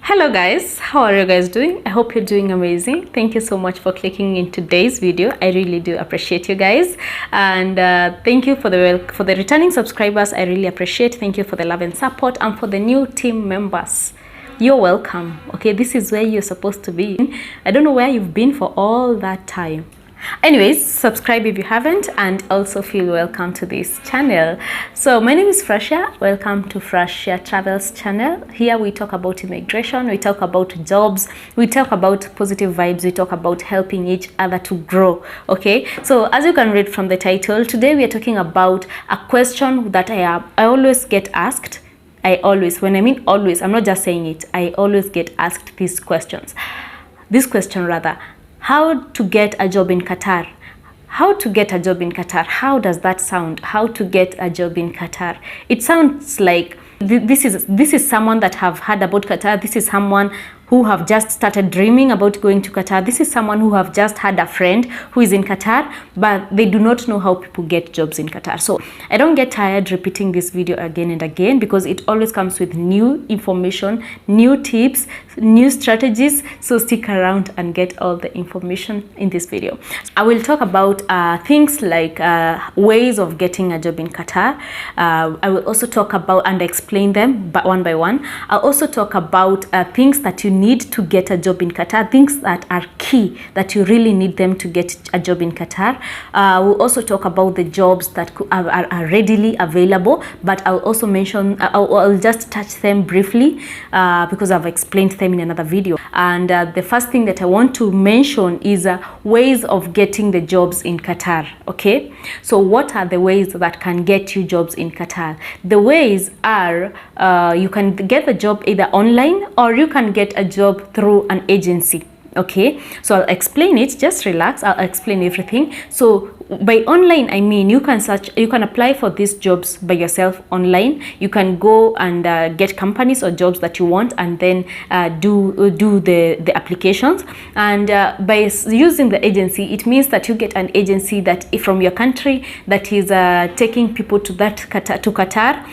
Hello guys, how are you guys doing? I hope you're doing amazing. Thank you so much for clicking in today's video. I really do appreciate you guys, and thank you for the returning subscribers. I really appreciate. Thank you for the love and support, and for the new team members. You're welcome. Okay, this is where you're supposed to be. I don't know where you've been for all that time. Anyways, subscribe if you haven't, and also feel welcome to this channel. So my name is Frashia. Welcome to Frashia Travels channel. Here we talk about immigration, we talk about jobs, we talk about positive vibes, we talk about helping each other to grow. Okay, so as you can read from the title, today we are talking about a question that I always get asked. When I mean always, I'm not just saying it, I always get asked these questions. This question rather: how to get a job in Qatar? How to get a job in Qatar? How does that sound? How to get a job in Qatar? It sounds like this is someone that have heard about Qatar. This is someone who have just started dreaming about going to Qatar. This is someone who have just had a friend who is in Qatar, but they do not know how people get jobs in Qatar. So I don't get tired repeating this video again and again, because it always comes with new information, new tips, new strategies. So stick around and get all the information in this video. I will talk about things like ways of getting a job in Qatar. I will also talk about and explain them one by one. I'll also talk about things that you need to get a job in Qatar, things that are key, that you really need them to get a job in Qatar. We'll also talk about the jobs that are readily available, but I'll also mention, I'll just touch them briefly because I've explained them in another video. And the first thing that I want to mention is ways of getting the jobs in Qatar. Okay, so what are the ways that can get you jobs in Qatar? The ways are you can get the job either online, or you can get a job through an agency. Okay, so I'll explain it. Just relax, I'll explain everything. So by online, I mean you can apply for these jobs by yourself online. You can go and get companies or jobs that you want, and then do the applications. And by using the agency, it means that you get an agency that from your country that is taking people to Qatar,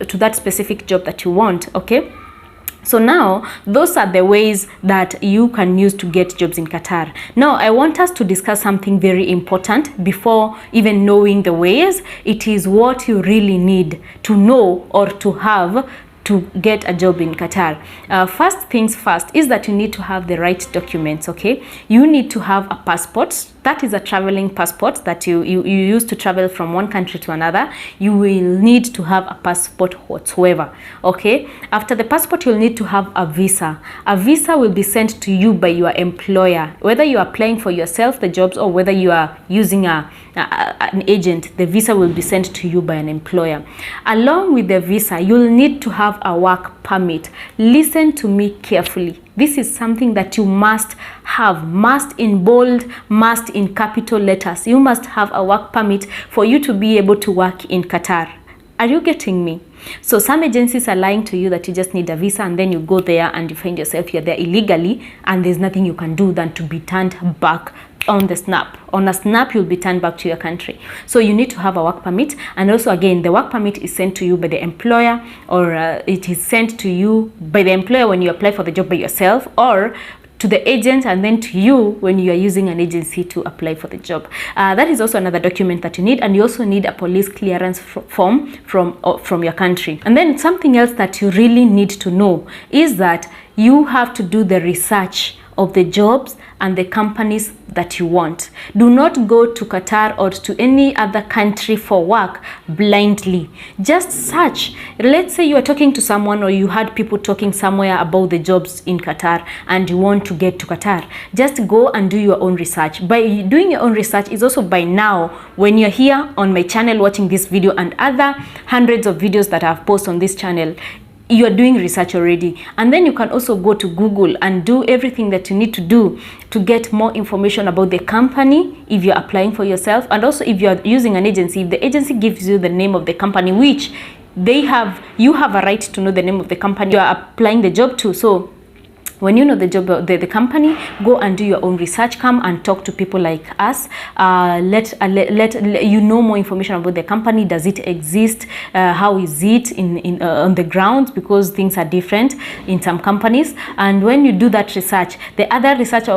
to that specific job that you want. Okay, so now those are the ways that you can use to get jobs in Qatar. Now I want us to discuss something very important before even knowing the ways. It is what you really need to know or to have to get a job in Qatar. First things first is that you need to have the right documents. Okay, you need to have a passport. That is a traveling passport that you use to travel from one country to another. You will need to have a passport whatsoever. Okay, after the passport, you'll need to have a visa. A visa will be sent to you by your employer, whether you are applying for yourself the jobs or whether you are using an agent. The visa will be sent to you by an employer. Along with the visa, you'll need to have a work permit. Listen to me carefully. This is something that you must have, must in bold, must in capital letters. You must have a work permit for you to be able to work in Qatar. Are you getting me? So some agencies are lying to you that you just need a visa, and then you go there and you find yourself you're there illegally, and there's nothing you can do than to be turned back on the snap. On a snap, you'll be turned back to your country. So you need to have a work permit. And also, again, the work permit is sent to you by the employer, or it is sent to you by the employer when you apply for the job by yourself, or to the agent, and then to you when you are using an agency to apply for the job. That is also another document that you need. And you also need a police clearance form from your country. And then something else that you really need to know is that you have to do the research of the jobs and the companies that you want. Do not go to Qatar or to any other country for work blindly. Just search. Let's say you are talking to someone, or you had people talking somewhere about the jobs in Qatar, and you want to get to Qatar. Just go and do your own research. By doing your own research is also by now, when you're here on my channel watching this video and other hundreds of videos that I've posted on this channel, you are doing research already. And then you can also go to Google and do everything that you need to do to get more information about the company if you're applying for yourself. And also, if you're using an agency, if the agency gives you the name of the company, which you have a right to know the name of the company you are applying the job to. So When you know the job, the company, go and do your own research. Come and talk to people like us. Let you know more information about the company. Does it exist? How is it on the ground? Because things are different in some companies. And when you do that research, the other research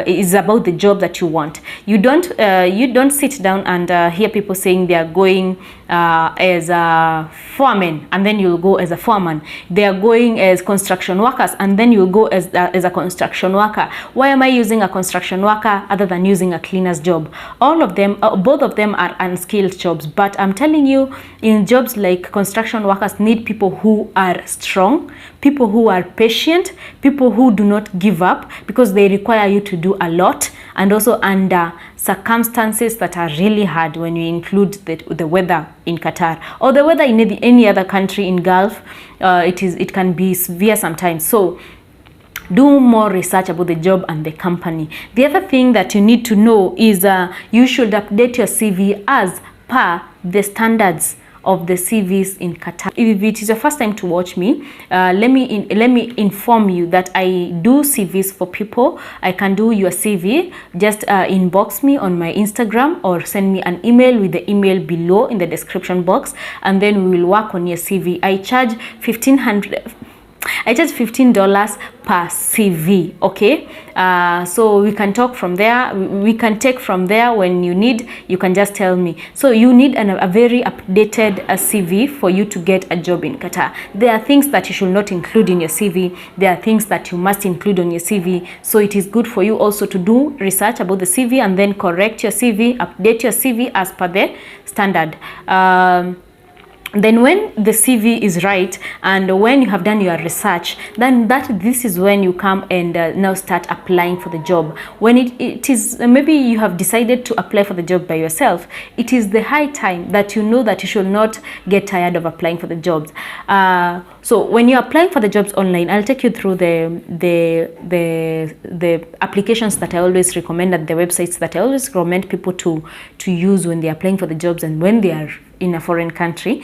is about the job that you want. You don't sit down and hear people saying they are going as a foreman, and then you'll go as a foreman. They are going as construction workers, and then you'll go as a construction worker. Why am I using a construction worker other than using a cleaner's job? All of them, both of them are unskilled jobs, but I'm telling you, in jobs like construction workers need people who are strong, people who are patient, people who do not give up, because they require you to do a lot, and also under circumstances that are really hard when you include the weather in Qatar or the weather in any other country in Gulf. It can be severe sometimes. So do more research about the job and the company. The other thing that you need to know is you should update your CV as per the standards of the CVs in Qatar. If it is your first time to watch me, let me inform you that I do CVs for people. I can do your CV. Just inbox me on my Instagram or send me an email with the email below in the description box, and then we will work on your CV. I charge $15 per CV. Okay, so we can talk from there. We can take from there. When you need, you can just tell me. So you need a very updated CV for you to get a job in Qatar. There are things that you should not include in your CV. There are things that you must include on your CV. So it is good for you also to do research about the CV and then correct your CV, update your CV as per the standard. Then when the CV is right and when you have done your research, then this is when you come and now start applying for the job. When it is maybe you have decided to apply for the job by yourself, it is the high time that you know that you should not get tired of applying for the jobs. So when you're applying for the jobs online, I'll take you through the applications that I always recommend, at the websites that I always recommend people to use when they're applying for the jobs and when they are in a foreign country.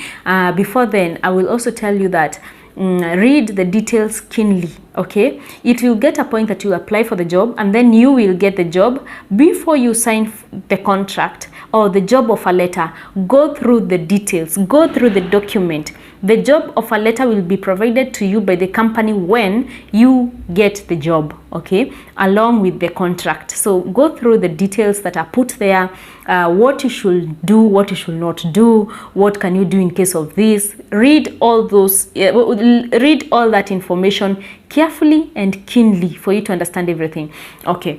Before then, I will also tell you that read the details keenly. Okay, it will get a point that you apply for the job and then you will get the job. Before you sign the contract or the job offer letter, go through the details, go through the document. The job offer letter will be provided to you by the company when you get the job, okay, along with the contract. So go through the details that are put there, what you should do, what you should not do, what can you do in case of this. Read all those, read all that information carefully and keenly for you to understand everything. Okay.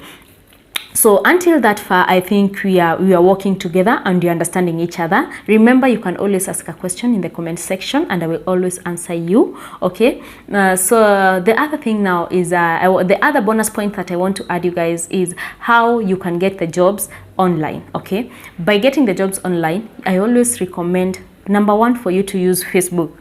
So until that far, I think we are working together and you're understanding each other. Remember, you can always ask a question in the comment section and I will always answer you. Okay. So the other thing now is the other bonus point that I want to add you guys is how you can get the jobs online. Okay. By getting the jobs online, I always recommend, number one, for you to use Facebook.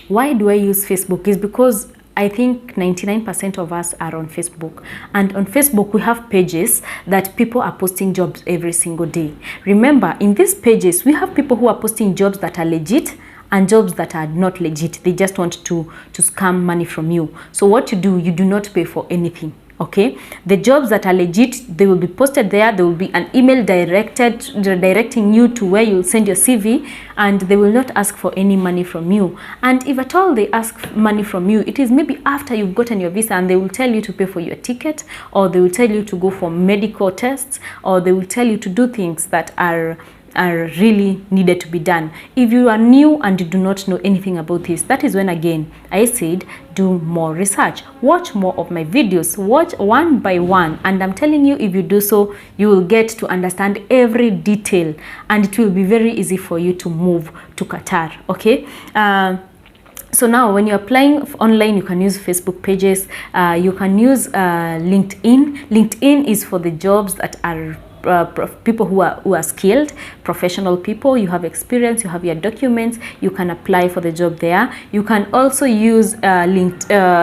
Why do I use Facebook? Is because I think 99% of us are on Facebook, and on Facebook we have pages that people are posting jobs every single day. Remember, in these pages we have people who are posting jobs that are legit and jobs that are not legit. They just want to scam money from you. So what you do, you do not pay for anything. Okay, the jobs that are legit, they will be posted there. There will be an email directing you to where you'll send your CV, and they will not ask for any money from you. And if at all they ask money from you, it is maybe after you've gotten your visa, and they will tell you to pay for your ticket, or they will tell you to go for medical tests, or they will tell you to do things that are really needed to be done. If you are new and you do not know anything about this, that is when again I said do more research, watch more of my videos, watch one by one, and I'm telling you, if you do so, you will get to understand every detail and it will be very easy for you to move to Qatar. Okay. So now when you're applying online, you can use Facebook pages, you can use LinkedIn. LinkedIn is for the jobs that are people who are skilled, professional people. You have experience, you have your documents, you can apply for the job there. You can also use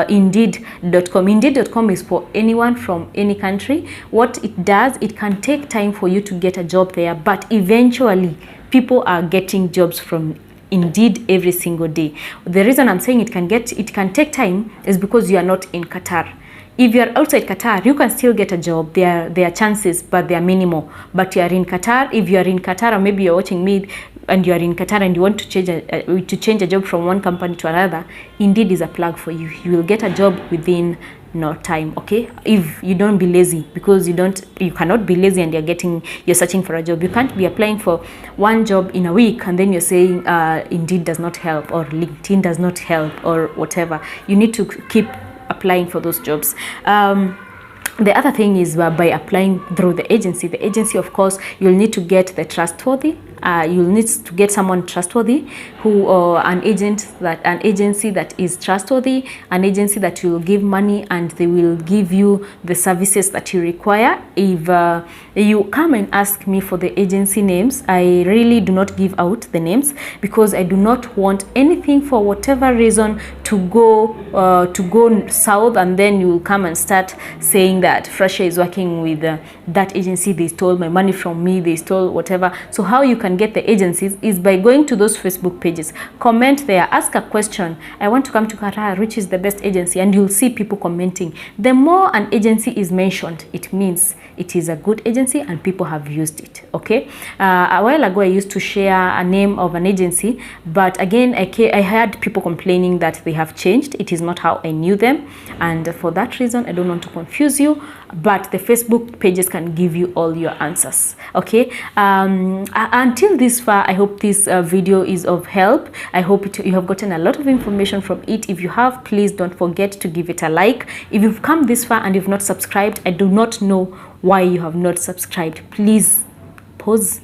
Indeed.com. Indeed.com is for anyone from any country. What it does, it can take time for you to get a job there, but eventually people are getting jobs from Indeed every single day. The reason I'm saying it can take time is because you are not in Qatar. If you are outside Qatar, you can still get a job. There are chances, but they are minimal. But you are in Qatar. If you are in Qatar, or maybe you're watching me and you are in Qatar and you want to change a job from one company to another, Indeed is a plug for you. You will get a job within no time. Okay, if you don't be lazy, because you cannot be lazy and you're searching for a job. You can't be applying for one job in a week and then you're saying Indeed does not help, or LinkedIn does not help, or whatever. You need to keep applying for those jobs. The other thing is by applying through the agency, of course, you'll need to get the trustworthy. You'll need to get someone trustworthy, an agency that is trustworthy, an agency that will give money and they will give you the services that you require. If you come and ask me for the agency names, I really do not give out the names, because I do not want anything, for whatever reason, to go south, and then you will come and start saying that Fresha is working with that agency, they stole my money from me, they stole whatever. So how you can get the agencies is by going to those Facebook pages, comment there, ask a question, I want to come to Qatar, which is the best agency, and you'll see people commenting. The more an agency is mentioned, it means it is a good agency and people have used it. Okay, a while ago I used to share a name of an agency, but again I had people complaining that they have changed. It is not how I knew them, and for that reason I don't want to confuse you, but the Facebook pages can give you all your answers. Okay, until this far, I hope this video is of help. I hope you have gotten a lot of information from it. If you have, please don't forget to give it a like. If you've come this far and you've not subscribed, I do not know why you have not subscribed. Please pause.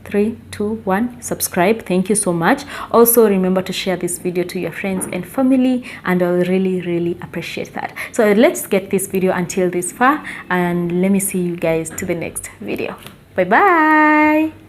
3, 2, 1, subscribe. Thank you so much. Also remember to share this video to your friends and family, and I'll really appreciate that. So let's get this video until this far, and let me see you guys to the next video. Bye bye.